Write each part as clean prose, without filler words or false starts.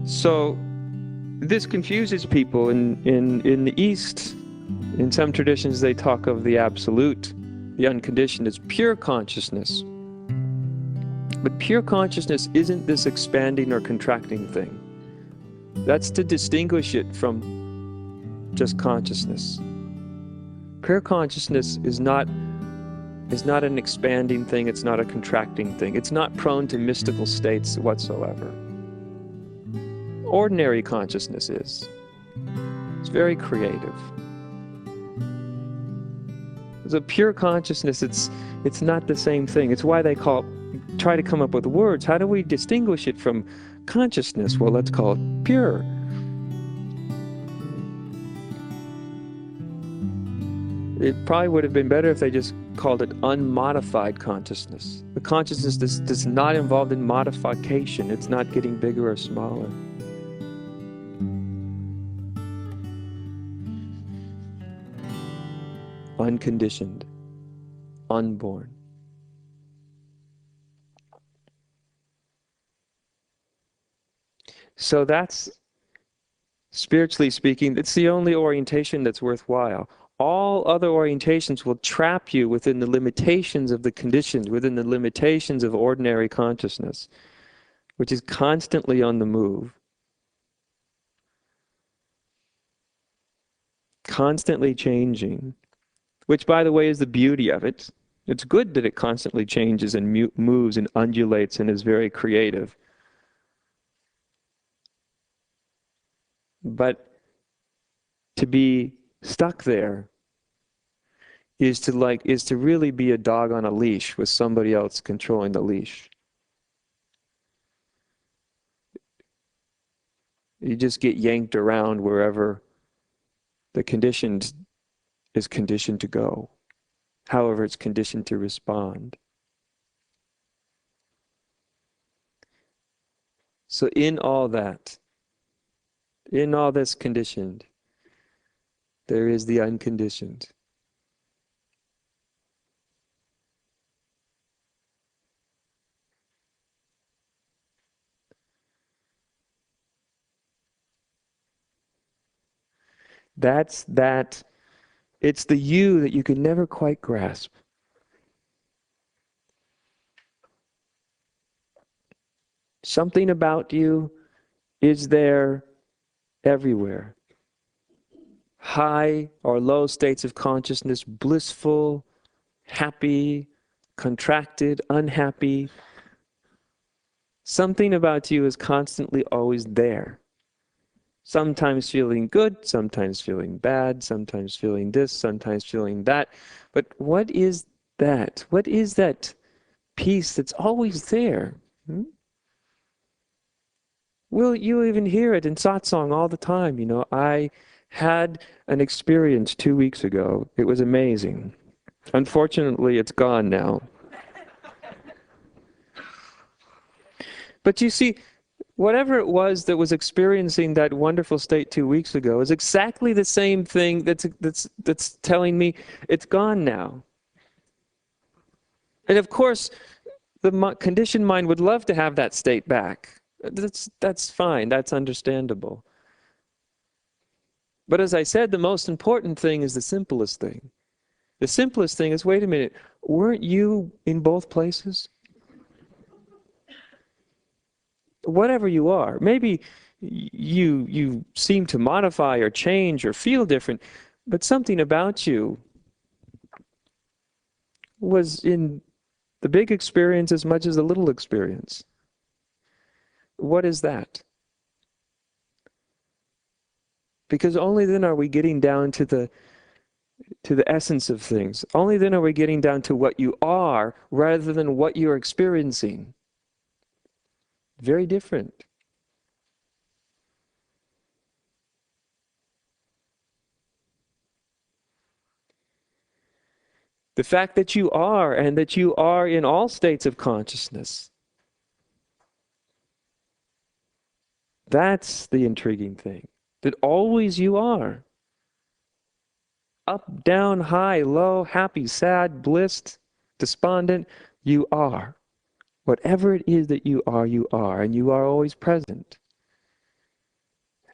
So this confuses people. In the East, in some traditions, they talk of the absolute, the unconditioned, as pure consciousness. But pure consciousness isn't this expanding or contracting thing. That's to distinguish it from just consciousness. Pure consciousness is not an expanding thing, it's not a contracting thing. It's not prone to mystical states whatsoever. Ordinary consciousness is. It's very creative. The pure consciousness, it's not the same thing. It's why they try to come up with words. How do we distinguish it from consciousness? Well, let's call it pure. It probably would have been better if they just called it unmodified consciousness. The consciousness that's not involved in modification. It's not getting bigger or smaller. Unconditioned, unborn. So that's, spiritually speaking, it's the only orientation that's worthwhile. All other orientations will trap you within the limitations of the conditioned, within the limitations of ordinary consciousness, which is constantly on the move, constantly changing, which, by the way, is the beauty of it. It's good that it constantly changes and moves and undulates and is very creative. But to be stuck there is to really be a dog on a leash with somebody else controlling the leash. You just get yanked around wherever the conditioned is conditioned to go, however it's conditioned to respond. So in all that, in all this conditioned, there is the unconditioned. It's the you that you can never quite grasp. Something about you is there everywhere. High or low states of consciousness, blissful, happy, contracted, unhappy. Something about you is constantly always there. Sometimes feeling good, sometimes feeling bad, sometimes feeling this, sometimes feeling that. But what is that? What is that peace that's always there? Well, you even hear it in satsang all the time. You know, I had an experience 2 weeks ago. It was amazing. Unfortunately, it's gone now. But you see, whatever it was that was experiencing that wonderful state 2 weeks ago is exactly the same thing that's telling me it's gone now. And of course, the conditioned mind would love to have that state back. That's fine, that's understandable. But as I said, the most important thing is the simplest thing. The simplest thing is, wait a minute, weren't you in both places? Whatever you are, maybe you seem to modify or change or feel different, but something about you was in the big experience as much as the little experience. What is that? Because only then are we getting down to the essence of things. Only then are we getting down to what you are rather than what you're experiencing. Very different. The fact that you are, and that you are in all states of consciousness, that's the intriguing thing. That always you are. Up, down, high, low, happy, sad, blissed, despondent, you are. Whatever it is that you are, and you are always present.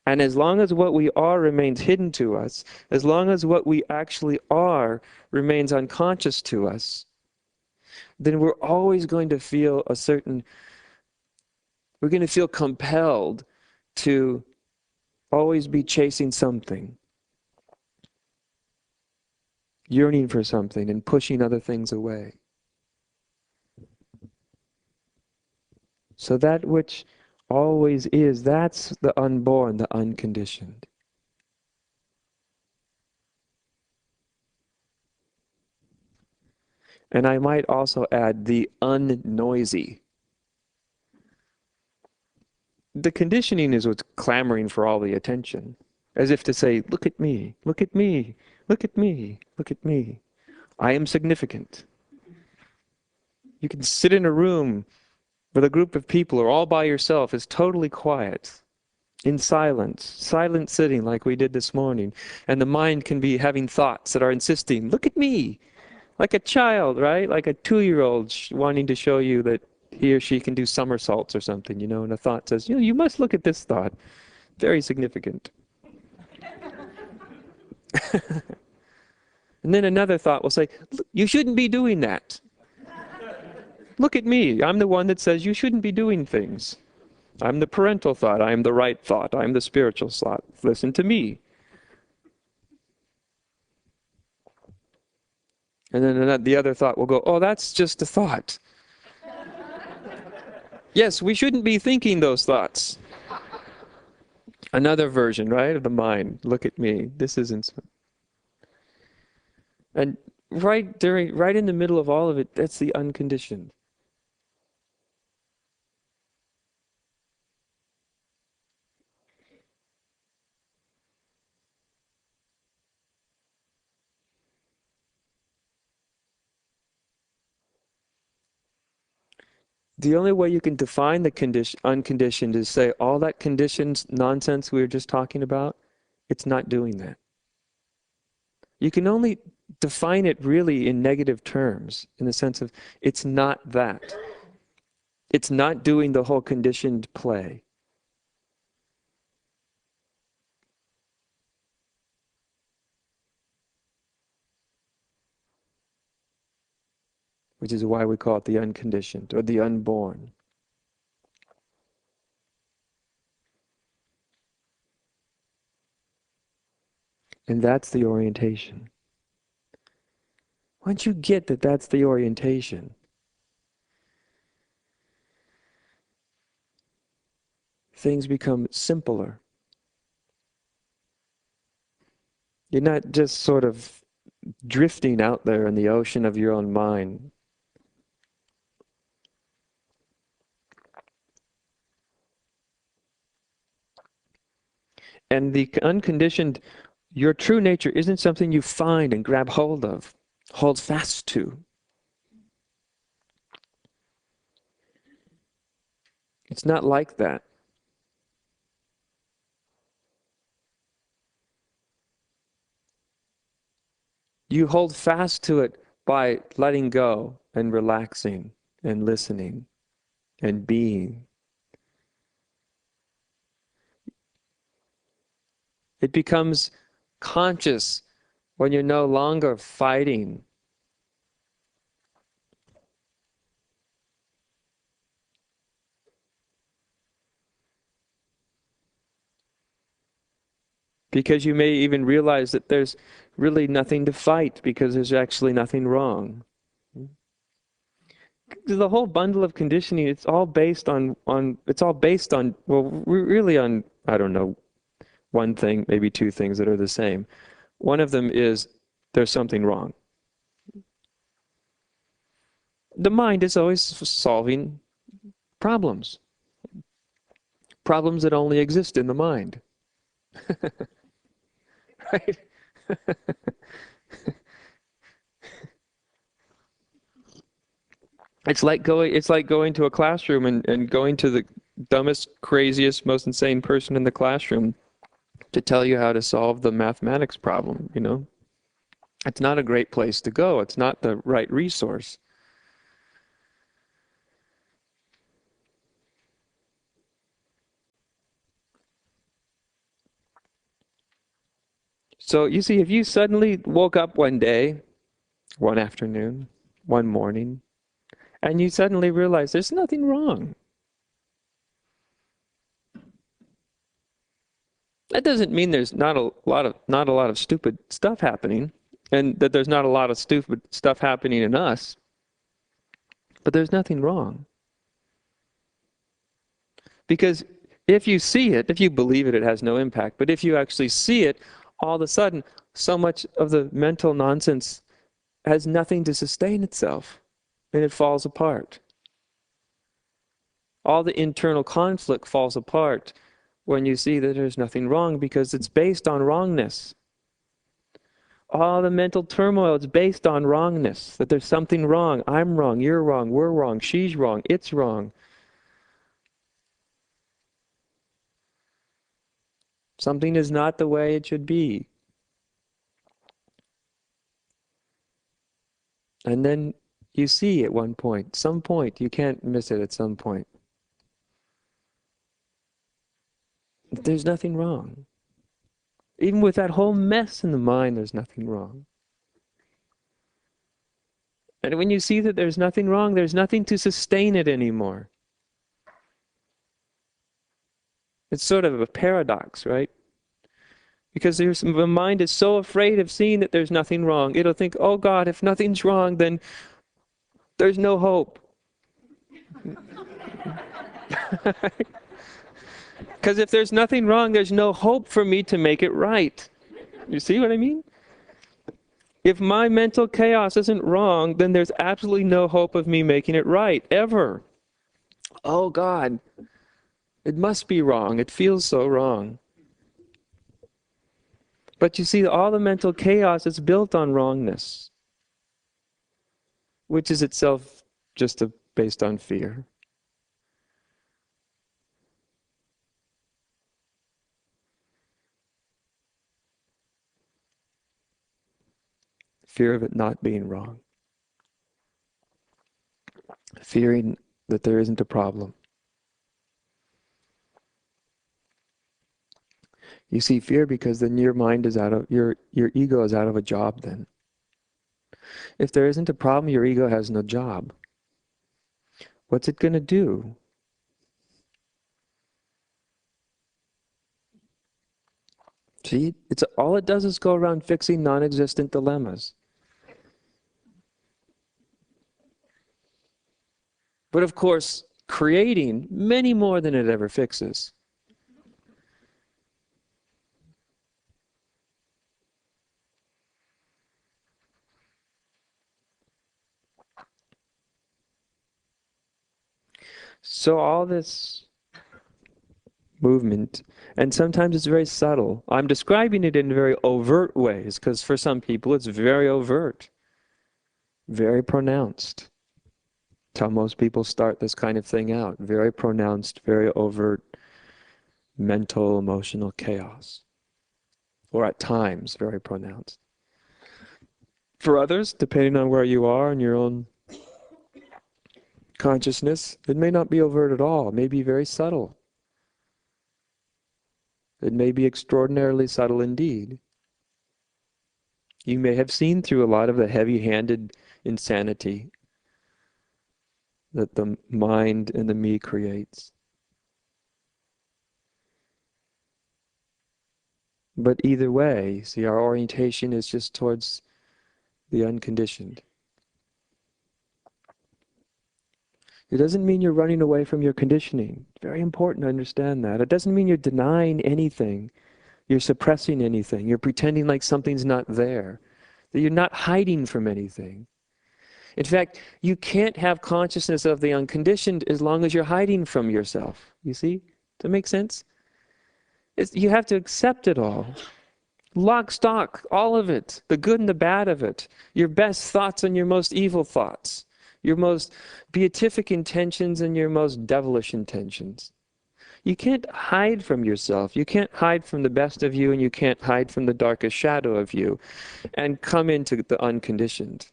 And as long as what we are remains hidden to us, as long as what we actually are remains unconscious to us, then we're always going to feel we're going to feel compelled to always be chasing something, yearning for something and pushing other things away. So that which always is, that's the unborn, the unconditioned. And I might also add the unnoisy. The conditioning is what's clamoring for all the attention, as if to say, look at me, look at me, look at me, look at me. I am significant. You can sit in a room with a group of people or all by yourself. It's totally quiet, in silence, silent sitting like we did this morning. And the mind can be having thoughts that are insisting, look at me. Like a child, right? Like a 2-year-old wanting to show you that he or she can do somersaults or something, and a thought says, you must look at this thought. Very significant. And then another thought will say, you shouldn't be doing that. Look at me. I'm the one that says you shouldn't be doing things. I'm the parental thought. I'm the right thought. I'm the spiritual thought. Listen to me. And then the other thought will go, oh, that's just a thought. Yes, we shouldn't be thinking those thoughts. Another version, right, of the mind. Look at me. This isn't. And right in the middle of all of it, that's the unconditioned. The only way you can define the unconditioned is say all that conditioned nonsense we were just talking about, it's not doing that. You can only define it really in negative terms, in the sense of it's not that. It's not doing the whole conditioned play. Which is why we call it the unconditioned or the unborn. And that's the orientation. Once you get that that's the orientation, things become simpler. You're not just sort of drifting out there in the ocean of your own mind. And the unconditioned, your true nature isn't something you find and grab hold of, hold fast to. It's not like that. You hold fast to it by letting go and relaxing and listening and being. It becomes conscious when you're no longer fighting. Because you may even realize that there's really nothing to fight because there's actually nothing wrong. The whole bundle of conditioning, it's all based on well, really on, I don't know, one thing, maybe two things that are the same. One of them is there's something wrong. The mind is always solving problems. Problems that only exist in the mind. Right? It's like going to a classroom and going to the dumbest, craziest, most insane person in the classroom to tell you how to solve the mathematics problem, It's not a great place to go. It's not the right resource. So you see, if you suddenly woke up one day, one afternoon, one morning, and you suddenly realize there's nothing wrong. That doesn't mean there's not a lot of stupid stuff happening, and that there's not a lot of stupid stuff happening in us. But there's nothing wrong. Because if you see it, if you believe it, it has no impact. But if you actually see it, all of a sudden, so much of the mental nonsense has nothing to sustain itself, and it falls apart. All the internal conflict falls apart when you see that there's nothing wrong, because it's based on wrongness. All the mental turmoil is based on wrongness, that there's something wrong. I'm wrong, you're wrong, we're wrong, she's wrong, it's wrong. Something is not the way it should be. And then you see at one point, some point, you can't miss it at some point. There's nothing wrong. Even with that whole mess in the mind, there's nothing wrong. And when you see that there's nothing wrong, there's nothing to sustain it anymore. It's sort of a paradox, right? Because the mind is so afraid of seeing that there's nothing wrong. It'll think, oh God, if nothing's wrong, then there's no hope. Because if there's nothing wrong, there's no hope for me to make it right. You see what I mean? If my mental chaos isn't wrong, then there's absolutely no hope of me making it right, ever. Oh God, it must be wrong. It feels so wrong. But you see, all the mental chaos is built on wrongness, which is itself just based on fear. Fear of it not being wrong. Fearing that there isn't a problem. You see, fear because then your mind is out of, your ego is out of a job then. If there isn't a problem, your ego has no job. What's it going to do? See, all it does is go around fixing non-existent dilemmas. But of course, creating many more than it ever fixes. So all this movement, and sometimes it's very subtle. I'm describing it in very overt ways, because for some people it's very overt, very pronounced. That's how most people start this kind of thing out. Very pronounced, very overt mental, emotional chaos. Or at times, very pronounced. For others, depending on where you are in your own consciousness, it may not be overt at all. It may be very subtle. It may be extraordinarily subtle indeed. You may have seen through a lot of the heavy-handed insanity that the mind and the me creates. But either way, see, our orientation is just towards the unconditioned. It doesn't mean you're running away from your conditioning. It's very important to understand that. It doesn't mean you're denying anything. You're suppressing anything. You're pretending like something's not there. That you're not hiding from anything. In fact, you can't have consciousness of the unconditioned as long as you're hiding from yourself. You see? Does that make sense? You have to accept it all. Lock, stock, all of it. The good and the bad of it. Your best thoughts and your most evil thoughts. Your most beatific intentions and your most devilish intentions. You can't hide from yourself. You can't hide from the best of you, and you can't hide from the darkest shadow of you and come into the unconditioned.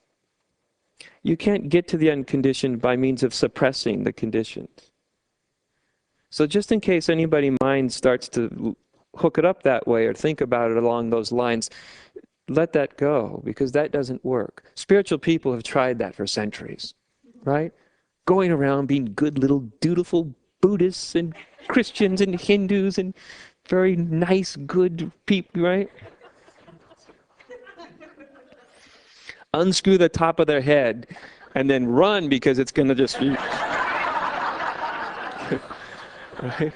You can't get to the unconditioned by means of suppressing the conditioned. So just in case anybody's mind starts to hook it up that way or think about it along those lines, let that go, because that doesn't work. Spiritual people have tried that for centuries, right? Going around being good little dutiful Buddhists and Christians and Hindus and very nice, good people, right? Unscrew the top of their head and then run because it's going to just... right?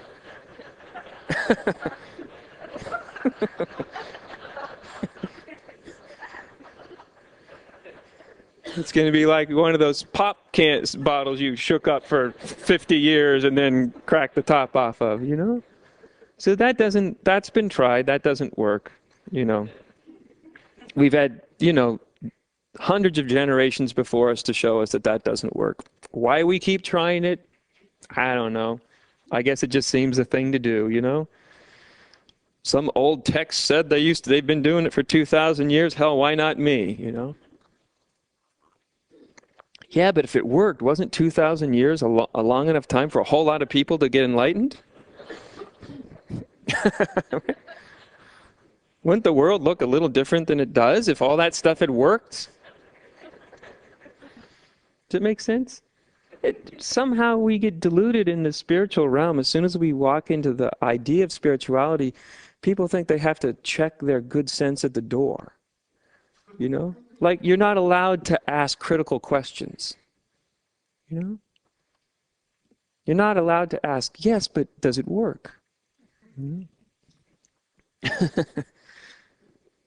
It's going to be like one of those pop cans bottles you shook up for 50 years and then cracked the top off of, you know? So that's been tried, that doesn't work, you know. We've had, you know, hundreds of generations before us to show us that that doesn't work. Why we keep trying it, I don't know. I guess it just seems the thing to do, you know? Some old text said they've been doing it for 2,000 years. Hell, why not me, you know? Yeah, but if it worked, wasn't 2,000 years a long enough time for a whole lot of people to get enlightened? Wouldn't the world look a little different than it does if all that stuff had worked? Does it make sense? Somehow we get diluted in the spiritual realm. As soon as we walk into the idea of spirituality, people think they have to check their good sense at the door. You know? Like, you're not allowed to ask critical questions. You know? You're not allowed to ask, yes, but does it work? I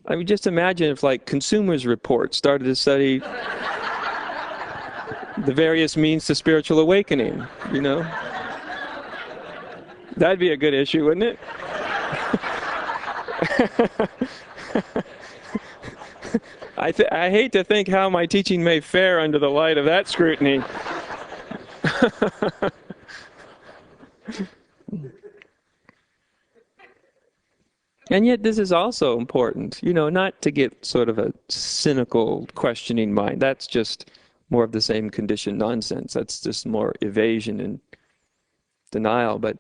mean, just imagine if, like, Consumers Report started to study the various means to spiritual awakening, you know? That'd be a good issue, wouldn't it? I hate to think how my teaching may fare under the light of that scrutiny. And yet this is also important, you know, not to get sort of a cynical, questioning mind. That's just more of the same conditioned nonsense. That's just more evasion and denial. But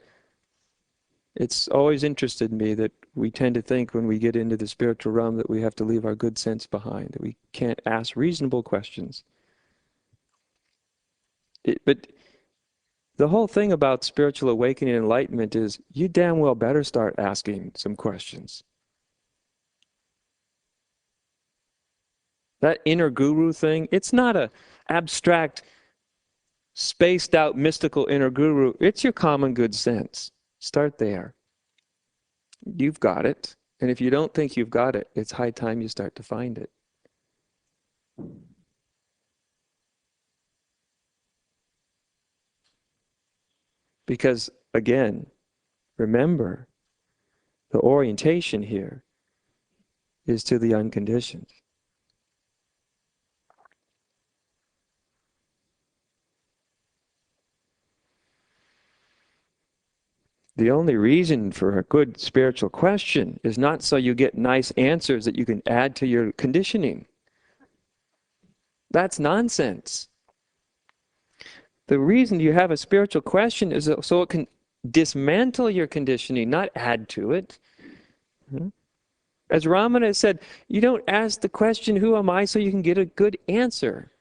it's always interested me that we tend to think when we get into the spiritual realm that we have to leave our good sense behind, that we can't ask reasonable questions. But the whole thing about spiritual awakening and enlightenment is you damn well better start asking some questions. That inner guru thing, it's not an abstract, spaced out, mystical inner guru. It's your common good sense. Start there. You've got it. And if you don't think you've got it, it's high time you start to find it. Because, again, remember, the orientation here is to the unconditioned. The only reason for a good spiritual question is not so you get nice answers that you can add to your conditioning. That's nonsense. The reason you have a spiritual question is so it can dismantle your conditioning, not add to it. As Ramana said, you don't ask the question, who am I, so you can get a good answer.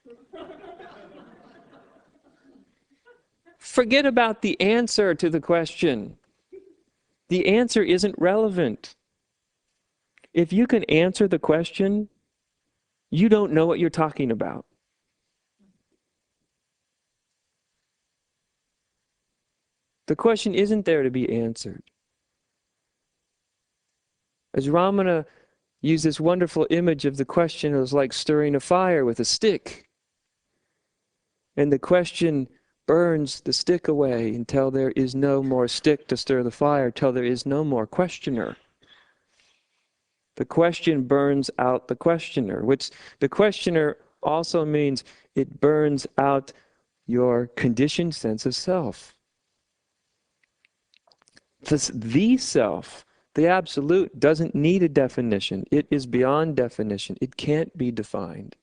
Forget about the answer to the question. The answer isn't relevant. If you can answer the question, you don't know what you're talking about. The question isn't there to be answered. As Ramana used this wonderful image of the question, it was like stirring a fire with a stick. And the question burns the stick away until there is no more stick to stir the fire, till there is no more questioner. The question burns out the questioner, which the questioner also means it burns out your conditioned sense of self. The self, the absolute, doesn't need a definition. It is beyond definition. It can't be defined.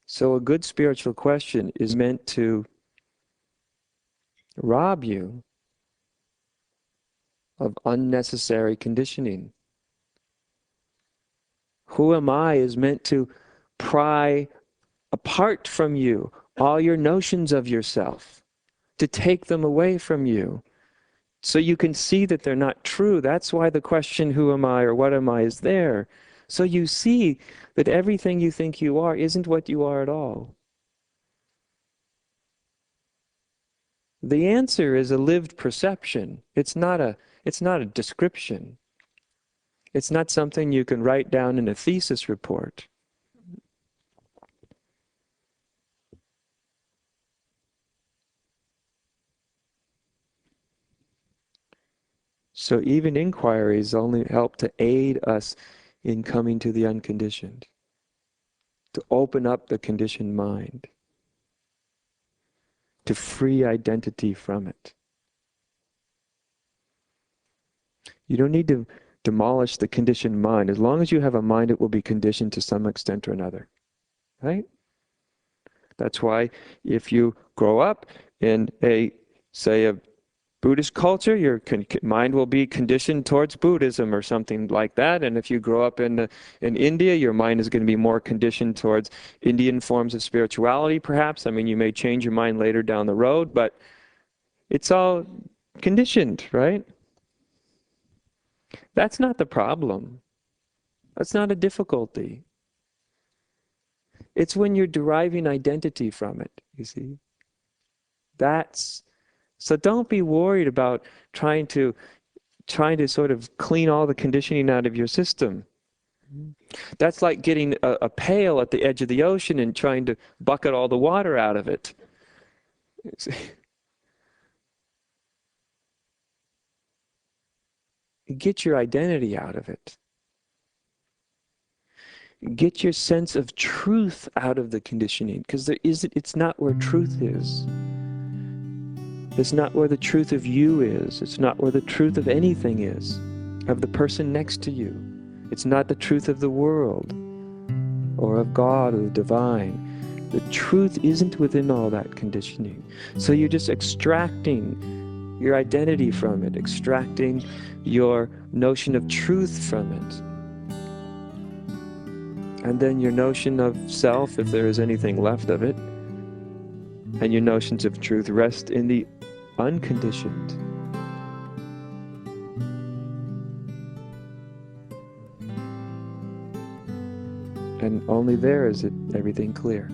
So a good spiritual question is meant to rob you of unnecessary conditioning. Who am I is meant to pry apart from you all your notions of yourself, to take them away from you, so you can see that they're not true. That's why the question, who am I or what am I, is there. So you see that everything you think you are isn't what you are at all. The answer is a lived perception. It's not a description. It's not something you can write down in a thesis report. So even inquiries only help to aid us in coming to the unconditioned, to open up the conditioned mind, to free identity from it. You don't need to demolish the conditioned mind. As long as you have a mind, it will be conditioned to some extent or another. Right? That's why if you grow up in a Buddhist culture, your mind will be conditioned towards Buddhism or something like that. And if you grow up in India, your mind is going to be more conditioned towards Indian forms of spirituality, perhaps. I mean, you may change your mind later down the road, but it's all conditioned, right? That's not the problem. That's not a difficulty. It's when you're deriving identity from it, you see. So don't be worried about trying to sort of clean all the conditioning out of your system. That's like getting a pail at the edge of the ocean and trying to bucket all the water out of it. Get your identity out of it. Get your sense of truth out of the conditioning, because it's not where truth is. It's not where the truth of you is. It's not where the truth of anything is, of the person next to you. It's not the truth of the world, or of God, or the divine. The truth isn't within all that conditioning. So you're just extracting your identity from it, extracting your notion of truth from it. And then your notion of self, if there is anything left of it, and your notions of truth rest in the unconditioned. And only there is everything clear.